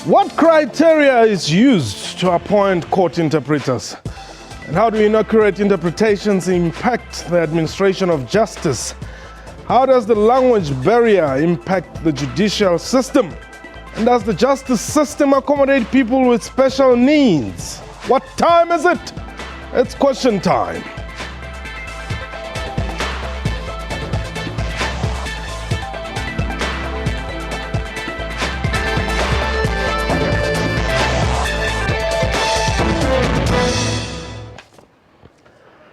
What criteria is used to appoint court interpreters? And how do inaccurate interpretations impact the administration of justice? How does the language barrier impact the judicial system? And does the justice system accommodate people with special needs? What time is it? It's question time.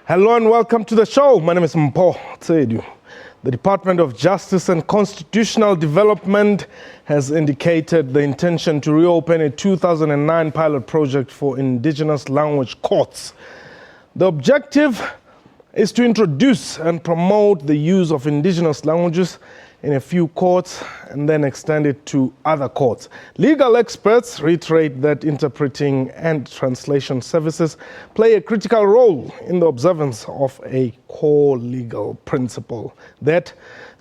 Hello and welcome to the show. My name is Mpho Tsedu. The Department of Justice and Constitutional Development has indicated the intention to reopen a 2009 pilot project for indigenous language courts. The objective is to introduce and promote the use of indigenous languages in a few courts and then extend it to other courts. Legal experts reiterate that interpreting and translation services play a critical role in the observance of a core legal principle, that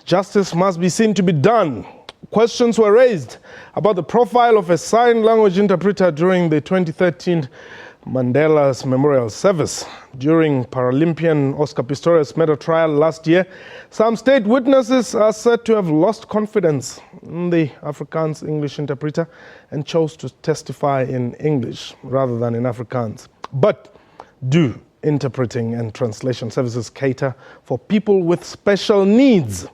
justice must be seen to be done. Questions were raised about the profile of a sign language interpreter during the 2013 Mandela's Memorial Service. During Paralympian Oscar Pistorius' murder trial last year, some state witnesses are said to have lost confidence in the Afrikaans English Interpreter and chose to testify in English rather than in Afrikaans. But do interpreting and translation services cater for people with special needs?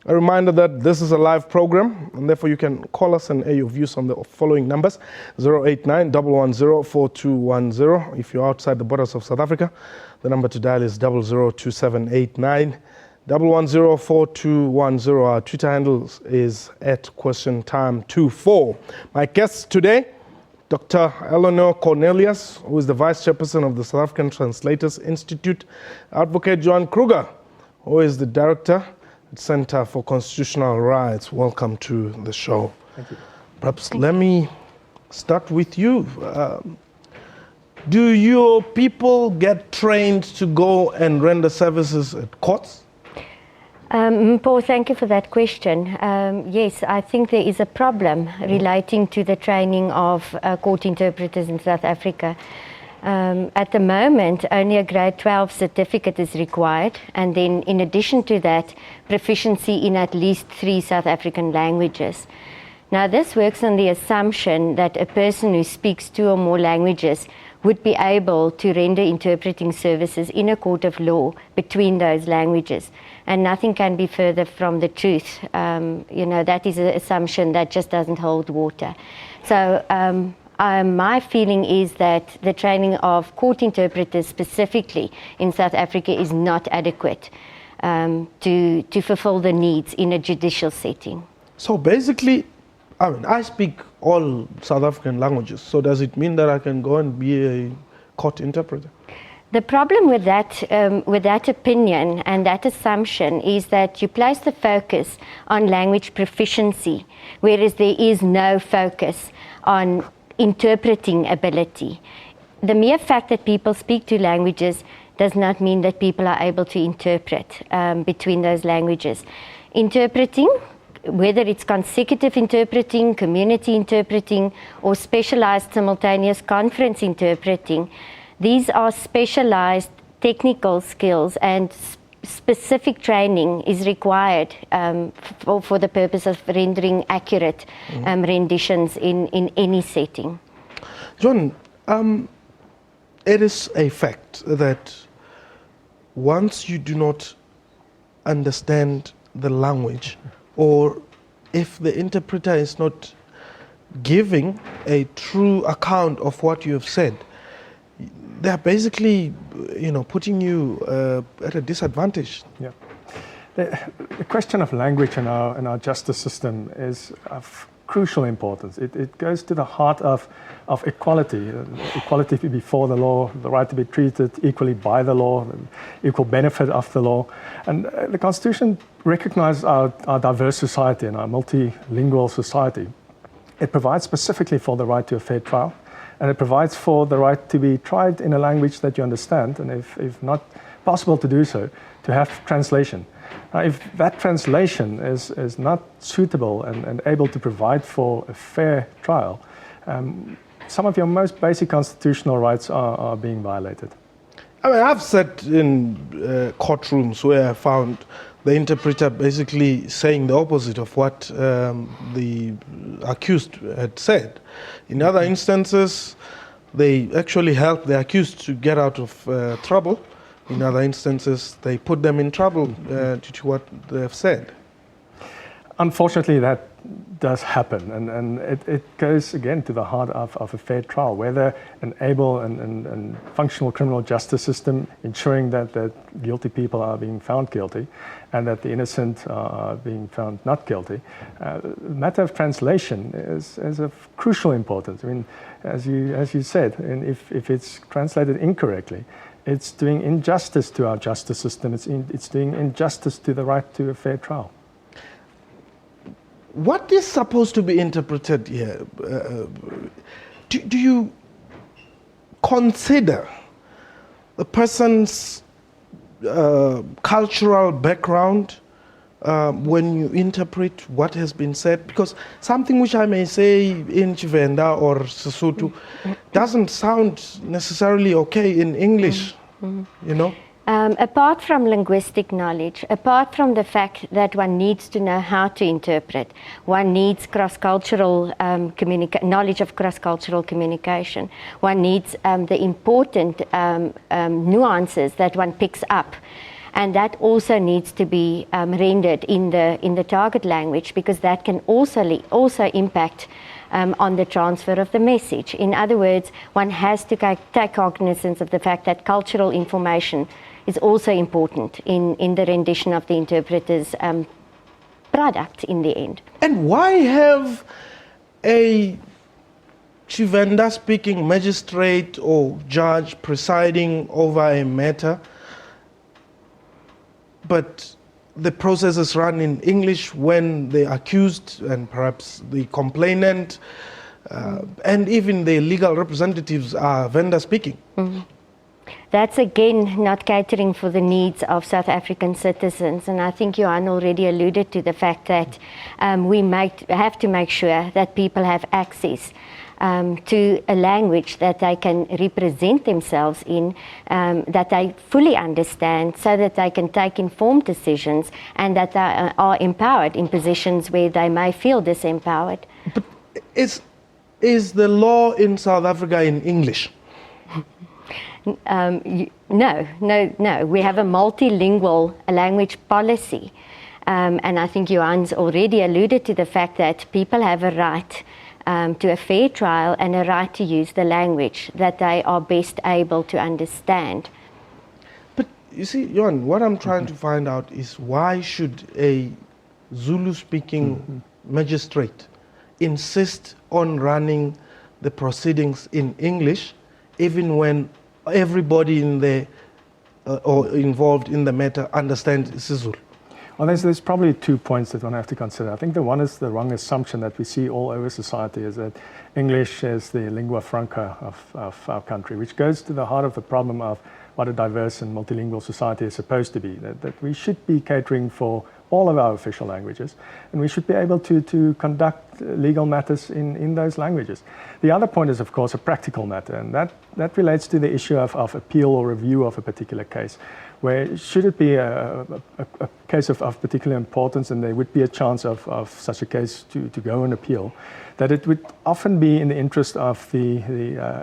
A reminder that this is a live program, and therefore you can call us and air your views on the following numbers: 089-110-4210. If you're outside the borders of South Africa, the number to dial is 002789 110-4210. Our Twitter handle is @QuestionTime24. My guests today, Dr. Eleanor Cornelius, who is the Vice Chairperson of the South African Translators Institute, Advocate Johan Kruger, who is the Director Center for Constitutional Rights. Welcome to the show. Thank you. Perhaps let me start with you. Do your people get trained to go and render services at courts? Paul, thank you for that question. Yes, I think there is a problem relating to the training of court interpreters in South Africa. At the moment, only a grade 12 certificate is required, and then in addition to that, proficiency in at least 3 South African languages. Now, this works on the assumption that a person who speaks 2 or more languages would be able to render interpreting services in a court of law between those languages, and nothing can be further from the truth. That is an assumption that just doesn't hold water. So, my feeling is that the training of court interpreters specifically in South Africa is not adequate to fulfill the needs in a judicial setting. So basically, I speak all South African languages, so does it mean that I can go and be a court interpreter? The problem with that opinion and that assumption is that you place the focus on language proficiency, whereas there is no focus on interpreting ability. The mere fact that people speak 2 languages does not mean that people are able to interpret between those languages. Interpreting, whether it's consecutive interpreting, community interpreting, or specialized simultaneous conference interpreting, these are specialized technical skills, and specific training is required for the purpose of rendering accurate renditions in any setting. John, it is a fact that once you do not understand the language, or if the interpreter is not giving a true account of what you have said, they're basically, putting you at a disadvantage. Yeah. The question of language in our justice system is of crucial importance. It goes to the heart of equality, equality before the law, the right to be treated equally by the law, equal benefit of the law. And the Constitution recognizes our diverse society and our multilingual society. It provides specifically for the right to a fair trial, and it provides for the right to be tried in a language that you understand, and if not possible to do so, to have translation. Now, if that translation is not suitable and able to provide for a fair trial, some of your most basic constitutional rights are being violated. I mean, I've sat in courtrooms where I found the interpreter basically saying the opposite of what the accused had said. In other instances, they actually help the accused to get out of trouble. In other instances, they put them in trouble due to what they have said. Unfortunately, that does happen, and it goes again to the heart of a fair trial, whether an able and functional criminal justice system ensuring that guilty people are being found guilty and that the innocent are being found not guilty. The matter of translation is of crucial importance. I mean, as you said, and if it's translated incorrectly, it's doing injustice to our justice system. It's doing injustice to the right to a fair trial. What is supposed to be interpreted here? Do you consider the person's cultural background when you interpret what has been said? Because something which I may say in Tshivenda or Sesotho doesn't sound necessarily okay in English, you know? Apart from linguistic knowledge, apart from the fact that one needs to know how to interpret, one needs cross-cultural knowledge of cross-cultural communication. One needs the important nuances that one picks up, and that also needs to be rendered in the target language, because that can also impact on the transfer of the message. In other words, one has to take cognizance of the fact that cultural information is also important in the rendition of the interpreter's product in the end. And why have a Tshivenda-speaking magistrate or judge presiding over a matter, but the process is run in English when the accused and perhaps the complainant and even the legal representatives are Venda-speaking? That's again not catering for the needs of South African citizens, and I think Johan already alluded to the fact that we have to make sure that people have access to a language that they can represent themselves in, that they fully understand, so that they can take informed decisions and that they are empowered in positions where they may feel disempowered. But is the law in South Africa in English? No. We have a multilingual language policy. And I think Johan's already alluded to the fact that people have a right to a fair trial and a right to use the language that they are best able to understand. But you see, Johan, what I'm trying to find out is why should a Zulu-speaking magistrate insist on running the proceedings in English, even when everybody in the or involved in the matter understands isiZulu? Well, there's probably 2 points that one have to consider. I think the one is the wrong assumption that we see all over society, is that English is the lingua franca of our country, which goes to the heart of the problem of what a diverse and multilingual society is supposed to be, that we should be catering for all of our official languages, and we should be able to conduct legal matters in those languages. The other point is, of course, a practical matter, and that relates to the issue of appeal or review of a particular case, where should it be a case of particular importance and there would be a chance of such a case to go and appeal, that it would often be in the interest of the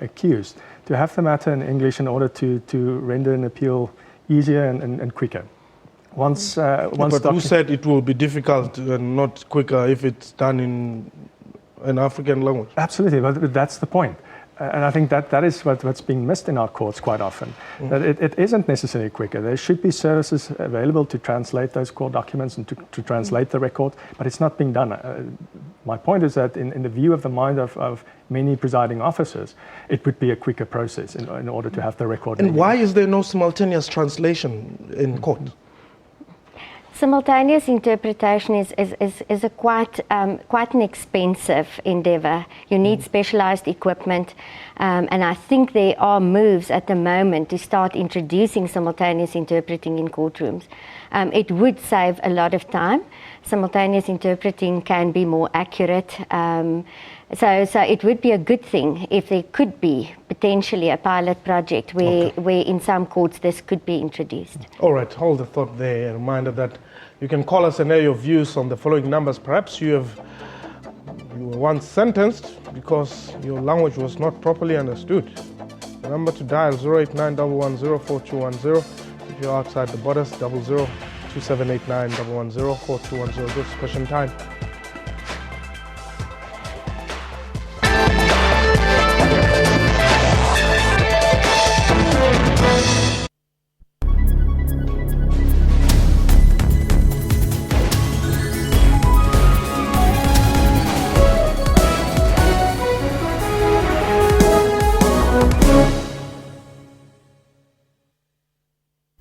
accused to have the matter in English in order to render an appeal easier and quicker. Once but who said it will be difficult and not quicker if it's done in an African language? Absolutely, but that's the point. And I think that is what's being missed in our courts quite often, that it isn't necessarily quicker. There should be services available to translate those court documents and to translate the record, but it's not being done. My point is that in the view of the mind of many presiding officers, it would be a quicker process in order to have the record. And why is there no simultaneous translation in court? Simultaneous interpretation is a quite an expensive endeavour. You need specialised equipment, and I think there are moves at the moment to start introducing simultaneous interpreting in courtrooms. It would save a lot of time. Simultaneous interpreting can be more accurate. So it would be a good thing if there could be potentially a pilot project where in some courts this could be introduced. All right, hold the thought there. A reminder that you can call us and air your views on the following numbers. Perhaps you were once sentenced because your language was not properly understood. The number to dial 08911042110. If you're outside the borders, 00278911042110. This is question time.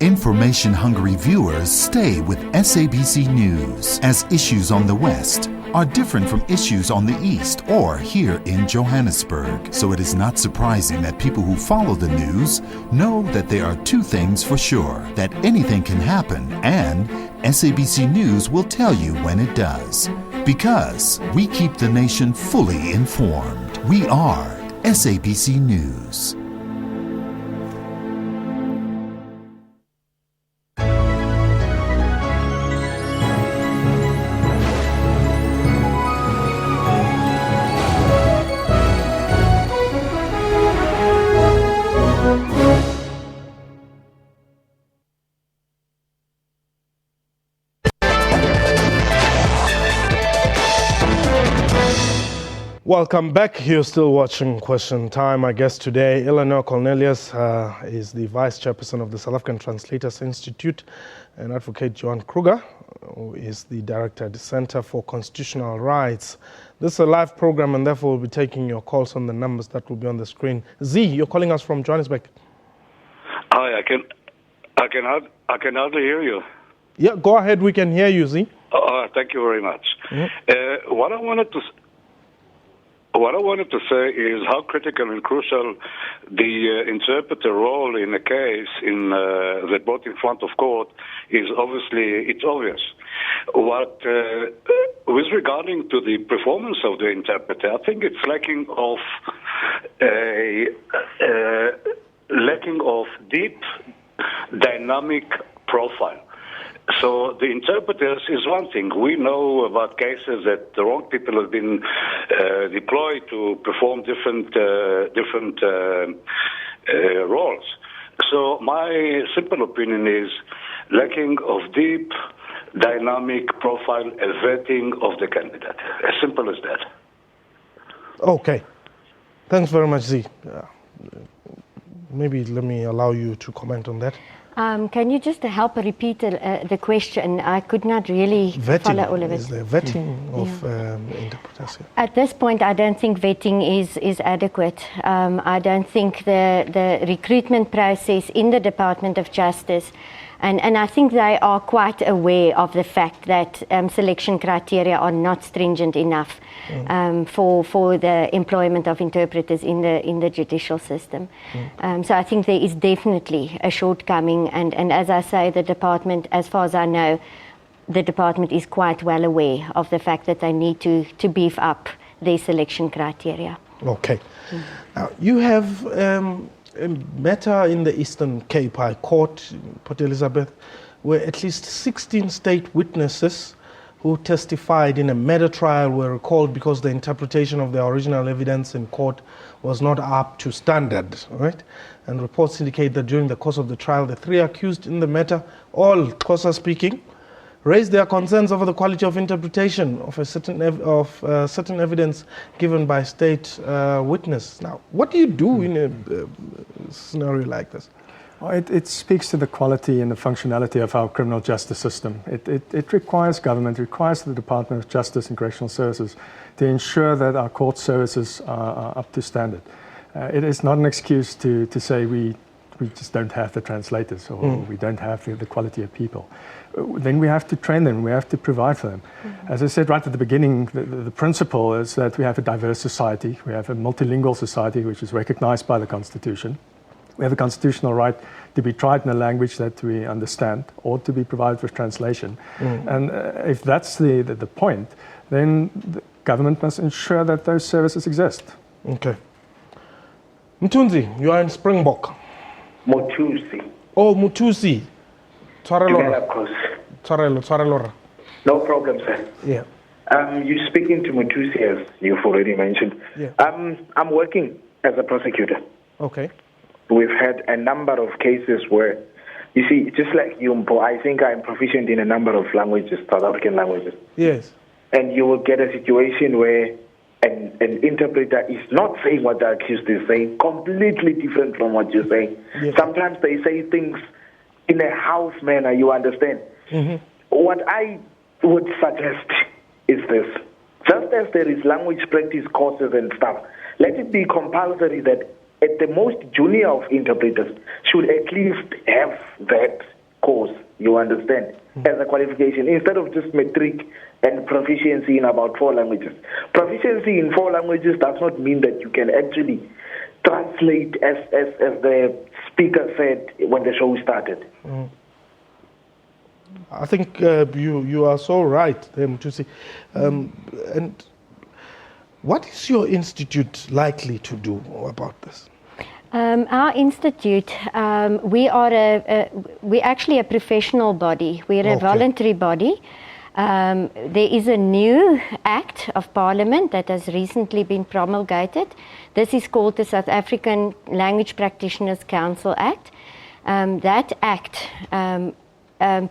Information-hungry viewers stay with SABC News, as issues on the West are different from issues on the East or here in Johannesburg. So it is not surprising that people who follow the news know that there are two things for sure: that anything can happen, and SABC News will tell you when it does. Because we keep the nation fully informed. We are SABC News. Welcome back. You're still watching Question Time. Our guest today, Eleanor Cornelius, is the Vice Chairperson of the South African Translators Institute, and Advocate Johan Kruger, who is the Director at the Center for Constitutional Rights. This is a live program, and therefore we'll be taking your calls on the numbers that will be on the screen. Z, you're calling us from Johannesburg. Hi, I can hardly hear you. Yeah, go ahead. We can hear you, Z. Thank you very much. Mm-hmm. What I wanted to say is how critical and crucial the interpreter role in a case that brought in front of court is. It's obvious. What with regarding to the performance of the interpreter, I think it's lacking of deep dynamic profile. So the interpreters is one thing. We know about cases that the wrong people have been deployed to perform different roles. So my simple opinion is lacking of deep dynamic profile and vetting of the candidate. As simple as that. Okay. Thanks very much, Z. Maybe let me allow you to comment on that. Can you just help repeat the question? I could not really follow all of it. Is there vetting of interpreters? At this point, I don't think vetting is adequate. I don't think the recruitment process in the Department of Justice, and I think they are quite aware of the fact that selection criteria are not stringent enough for the employment of interpreters in the judicial system. So I think there is definitely a shortcoming, and as I say, the department, as far as I know, the department is quite well aware of the fact that they need to beef up their selection criteria. Okay. Now, you have a matter in the Eastern Cape High Court, Port Elizabeth, where at least 16 state witnesses who testified in a murder trial were recalled because the interpretation of the original evidence in court was not up to standard, right? And reports indicate that during the course of the trial, the three accused in the matter, all Xhosa speaking, raised their concerns over the quality of interpretation of certain evidence given by state witness. Now, what do you do in a scenario like this? Well, it speaks to the quality and the functionality of our criminal justice system. It requires government, requires the Department of Justice and Correctional Services to ensure that our court services are up to standard. It is not an excuse to say we just don't have the translators, or we don't have the quality of people. Then we have to train them, we have to provide for them. As I said right at the beginning, the principle is that we have a diverse society, we have a multilingual society which is recognized by the Constitution. We have a constitutional right to be tried in a language that we understand or to be provided with translation. And if that's the point, then the government must ensure that those services exist. Okay. Mthunzi, you are in Springbok. Motusi. Oh, Mutusi. Tshwarelora. Tshwarelora. No problem, sir. Yeah. You're speaking to Motusi, as you've already mentioned. Yeah. I'm working as a prosecutor. Okay. We've had a number of cases where, you see, just like you, Mpo, I think I'm proficient in a number of languages, South African languages. Yes. And you will get a situation where an interpreter is not saying what the accused is saying, completely different from what you're saying. Yes. Sometimes they say things in a house manner, you understand. What I would suggest is this. Just as there is language practice courses and stuff, let it be compulsory that at the most junior of interpreters should at least have that course, you understand, as a qualification, instead of just matric and proficiency in about 4 languages. Proficiency in 4 languages does not mean that you can actually translate as the speaker said when the show started. I think you are so right, Mtusi. And what is your institute likely to do about this? Our institute, we're actually a professional body. We're a voluntary body. There is a new Act of Parliament that has recently been promulgated. This is called the South African Language Practitioners Council Act. That Act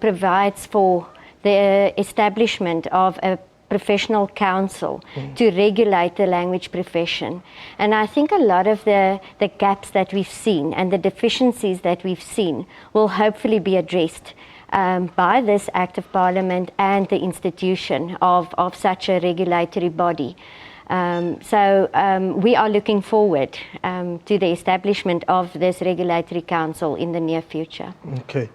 provides for the establishment of a professional council to regulate the language profession. And I think a lot of the gaps that we've seen and the deficiencies that we've seen will hopefully be addressed by this Act of Parliament and the institution of such a regulatory body. So we are looking forward to the establishment of this regulatory council in the near future. Okay.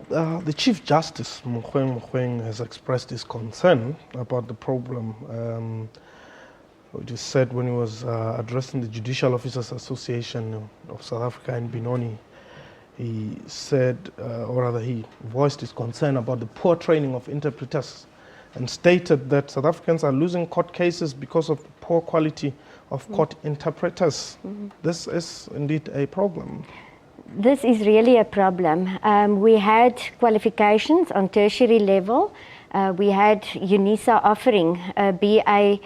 The Chief Justice, Mogoeng, has expressed his concern about the problem. Which is said when he was addressing the Judicial Officers Association of South Africa in Benoni. He said, or rather he voiced his concern about the poor training of interpreters and stated that South Africans are losing court cases because of the poor quality of court interpreters. This is indeed a problem. This is really a problem. We had qualifications on tertiary level. We had UNISA offering a BA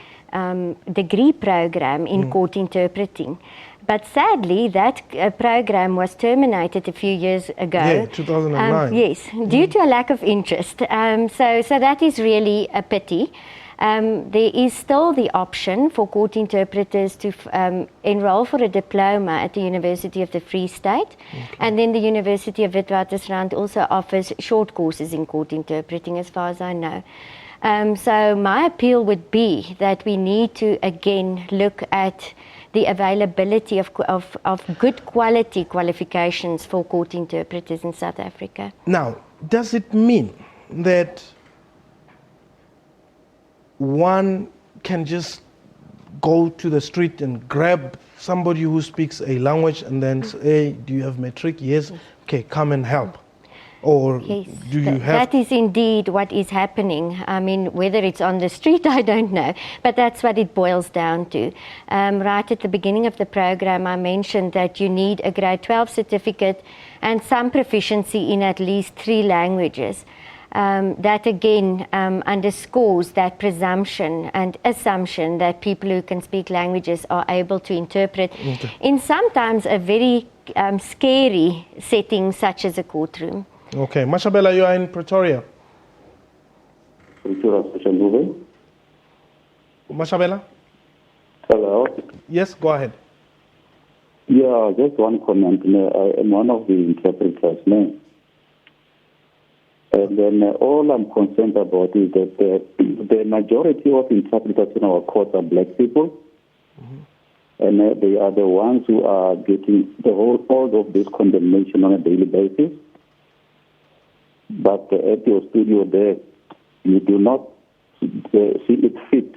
degree program in court interpreting. But sadly, that program was terminated a few years ago. Yeah, 2009. Yes, due to a lack of interest. So that is really a pity. There is still the option for court interpreters to enroll for a diploma at the University of the Free State. And then the University of Witwatersrand also offers short courses in court interpreting, as far as I know. So my appeal would be that we need to again look at the availability of good quality qualifications for court interpreters in South Africa. Now, does it mean that one can just go to the street and grab somebody who speaks a language and then say, hey, do you have matric? Yes. Okay, come and help. Or yes, do you have... That is indeed what is happening. I mean, whether it's on the street, I don't know. But that's what it boils down to. Right at the beginning of the program, I mentioned that you need a grade 12 certificate and some proficiency in at least 3 languages. That again underscores that presumption and assumption that people who can speak languages are able to interpret in sometimes a very scary setting such as a courtroom. Okay, Mashabela, you are in Pretoria. Mashabela? Hello. Yes, go ahead. Yeah, just one comment. I am one of the interpreters. And then all I'm concerned about is that the majority of interpreters in our courts are black people. And they are the ones who are getting all of this condemnation on a daily basis. But at your studio there, you do not see it fit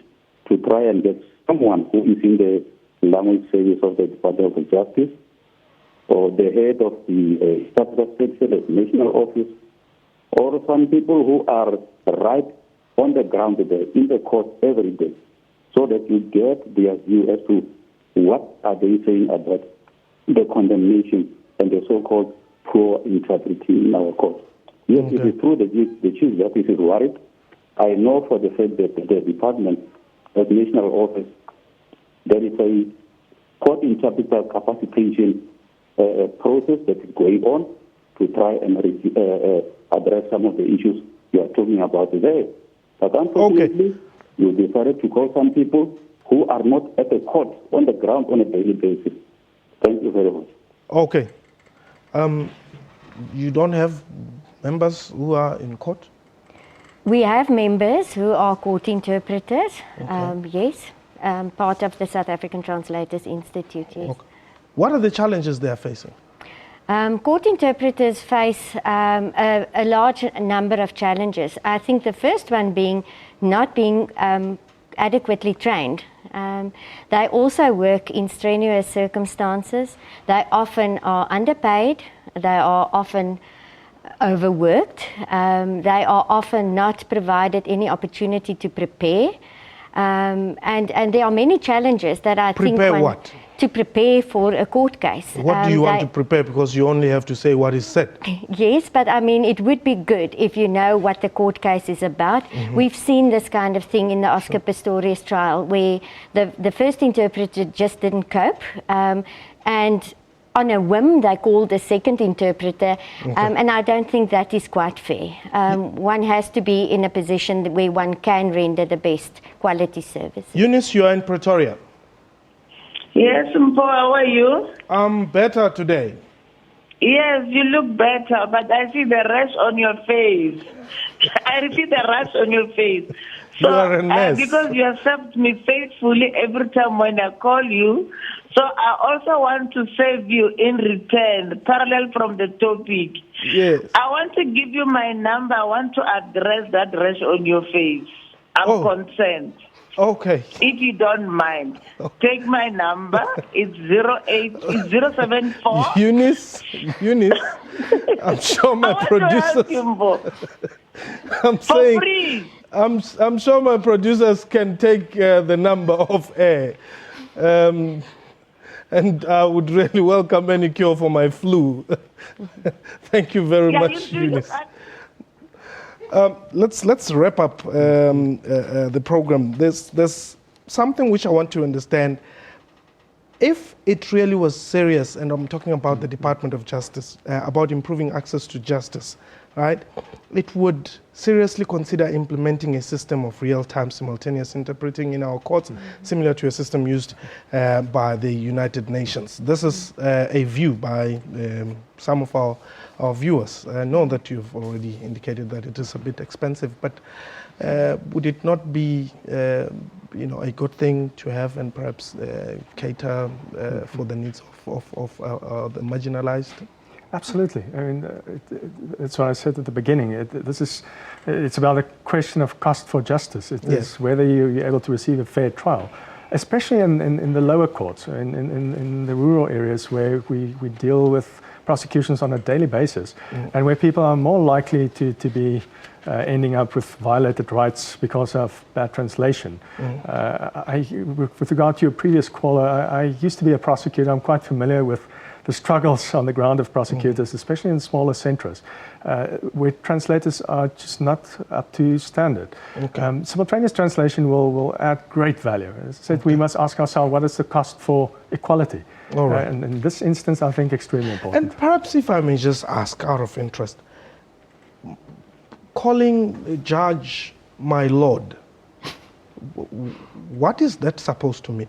to try and get someone who is in the language service of the Department of Justice or the head of the interpreter section at national office, or some people who are right on the ground there, in the court every day, so that you get their view as to what are they saying about the condemnation and the so-called poor interpreting in our court. Yes, it is true that the Chief Justice is worried. I know for the fact that the department of national office, there is a court interpreter capacitation process that is going on to try and address some of the issues you are talking about today. But unfortunately, you decided to call some people who are not at the court on the ground on a daily basis. Thank you very much. Okay. You don't have members who are in court? We have members who are court interpreters, yes, part of the South African Translators Institute, yes. Okay. What are the challenges they are facing? Court interpreters face a large number of challenges. I think the first one being not being adequately trained. They also work in strenuous circumstances. They often are underpaid. They are often overworked. They are often not provided any opportunity to prepare. And there are many challenges that I think... Prepare what? To prepare for a court case. What do you want to prepare? Because you only have to say what is said. Yes, but I mean, it would be good if you know what the court case is about. We've seen this kind of thing in the Oscar Pistorius trial, where the first interpreter just didn't cope, and on a whim they called the second interpreter, and I don't think that is quite fair. One has to be in a position where one can render the best quality service. Eunice, you are in Pretoria. Yes, Mpo, how are you? I'm better today. Yes, you look better, but I see the rash on your face. I repeat, the rash on your face. So, You are a mess. because you accept me faithfully every time when I call you, so I also want to save you in return, parallel from the topic. Yes. I want to give you my number. I want to address that rash on your face. I'm concerned. Okay. If you don't mind, take my number. It's 074. Eunice, I'm sure my producers. I'm saying, free. I'm sure my producers can take the number off air, and I would really welcome any cure for my flu. Thank you very much, Eunice. Let's wrap up the program. There's something which I want to understand. If it really was serious, and I'm talking about the Department of Justice, about improving access to justice, right? It would seriously consider implementing a system of real-time simultaneous interpreting in our courts, similar to a system used by the United Nations. This is a view by some of our viewers. I know that you've already indicated that it is a bit expensive, but would it not be a good thing to have and perhaps cater for the needs of the marginalized? Absolutely. I mean, that's what I said at the beginning. It's about a question of cost for justice. It's whether you're able to receive a fair trial, especially in the lower courts, in the rural areas where we deal with prosecutions on a daily basis, and where people are more likely to be ending up with violated rights because of bad translation. With regard to your previous caller, I used to be a prosecutor. I'm quite familiar with the struggles on the ground of prosecutors, especially in smaller centres, where translators are just not up to standard. Simultaneous translation will add great value. As I said, we must ask ourselves, what is the cost for equality? And in this instance, I think extremely important. And perhaps if I may just ask out of interest, calling a judge my lord, what is that supposed to mean?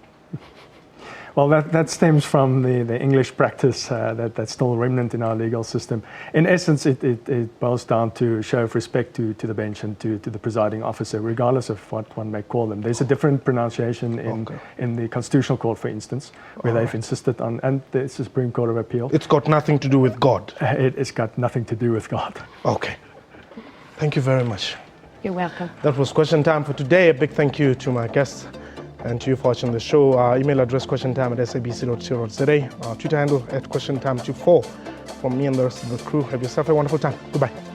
Well, that stems from the English practice that's still remnant in our legal system. In essence, it boils down to show of respect to the bench and to the presiding officer, regardless of what one may call them. There's a different pronunciation in the Constitutional Court, for instance, where they've insisted on, and the Supreme Court of Appeal. It's got nothing to do with God. It's got nothing to do with God. Okay. Thank you very much. You're welcome. That was question time for today. A big thank you to my guests, And to you for watching the show. Our email address questiontime@sabc.co.za. Our Twitter handle @questiontime24. From me and the rest of the crew, have yourself a wonderful time. Goodbye.